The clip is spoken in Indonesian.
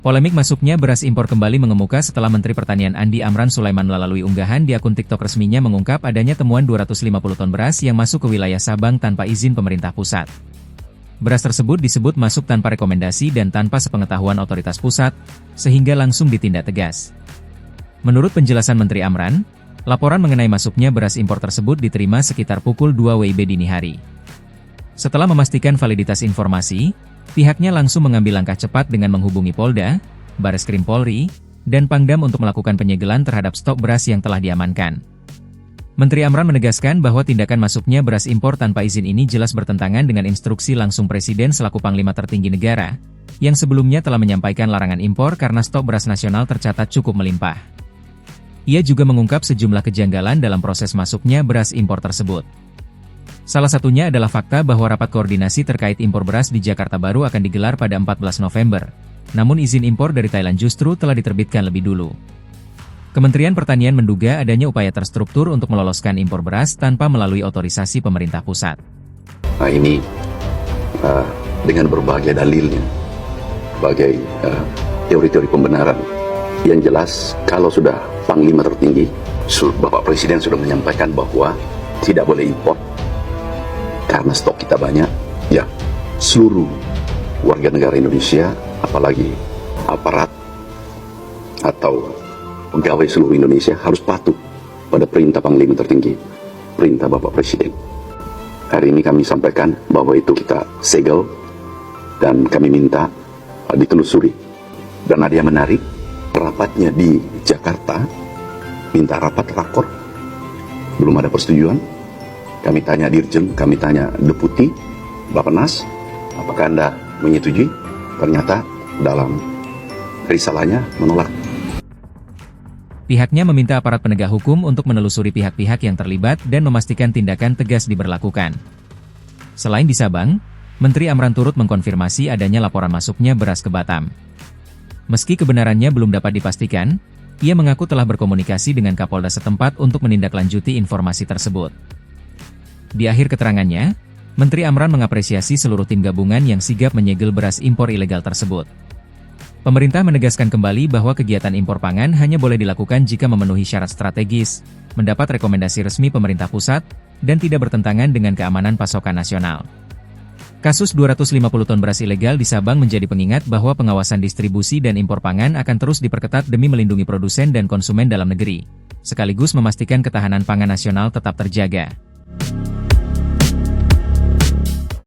Polemik masuknya beras impor kembali mengemuka setelah Menteri Pertanian Andi Amran Sulaiman melalui unggahan di akun TikTok resminya mengungkap adanya temuan 250 ton beras yang masuk ke wilayah Sabang tanpa izin pemerintah pusat. Beras tersebut disebut masuk tanpa rekomendasi dan tanpa sepengetahuan otoritas pusat, sehingga langsung ditindak tegas. Menurut penjelasan Menteri Amran, laporan mengenai masuknya beras impor tersebut diterima sekitar pukul 2 WIB dini hari. Setelah memastikan validitas informasi, pihaknya langsung mengambil langkah cepat dengan menghubungi Polda, Bareskrim Polri, dan Pangdam untuk melakukan penyegelan terhadap stok beras yang telah diamankan. Menteri Amran menegaskan bahwa tindakan masuknya beras impor tanpa izin ini jelas bertentangan dengan instruksi langsung Presiden selaku Panglima tertinggi negara, yang sebelumnya telah menyampaikan larangan impor karena stok beras nasional tercatat cukup melimpah. Ia juga mengungkap sejumlah kejanggalan dalam proses masuknya beras impor tersebut. Salah satunya adalah fakta bahwa rapat koordinasi terkait impor beras di Jakarta Baru akan digelar pada 14 November. Namun izin impor dari Thailand justru telah diterbitkan lebih dulu. Kementerian Pertanian menduga adanya upaya terstruktur untuk meloloskan impor beras tanpa melalui otorisasi pemerintah pusat. Nah ini dengan berbagai dalilnya, berbagai teori-teori pembenaran. Yang jelas kalau sudah Panglima tertinggi, Bapak Presiden sudah menyampaikan bahwa tidak boleh impor. Karena stok kita banyak, ya seluruh warga negara Indonesia, apalagi aparat atau pegawai seluruh Indonesia harus patuh pada perintah Panglima tertinggi, perintah Bapak Presiden. Hari ini kami sampaikan bahwa itu kita segel dan kami minta ditelusuri. Dan ada yang menarik, rapatnya di Jakarta, minta rapat rakor, belum ada persetujuan. Kami tanya Dirjen, kami tanya Deputi, Bappenas, apakah Anda menyetujui? Ternyata dalam risalahnya menolak. Pihaknya meminta aparat penegak hukum untuk menelusuri pihak-pihak yang terlibat dan memastikan tindakan tegas diberlakukan. Selain di Sabang, Menteri Amran turut mengkonfirmasi adanya laporan masuknya beras ke Batam. Meski kebenarannya belum dapat dipastikan, ia mengaku telah berkomunikasi dengan Kapolda setempat untuk menindaklanjuti informasi tersebut. Di akhir keterangannya, Menteri Amran mengapresiasi seluruh tim gabungan yang sigap menyegel beras impor ilegal tersebut. Pemerintah menegaskan kembali bahwa kegiatan impor pangan hanya boleh dilakukan jika memenuhi syarat strategis, mendapat rekomendasi resmi pemerintah pusat, dan tidak bertentangan dengan keamanan pasokan nasional. Kasus 250 ton beras ilegal di Sabang menjadi pengingat bahwa pengawasan distribusi dan impor pangan akan terus diperketat demi melindungi produsen dan konsumen dalam negeri, sekaligus memastikan ketahanan pangan nasional tetap terjaga.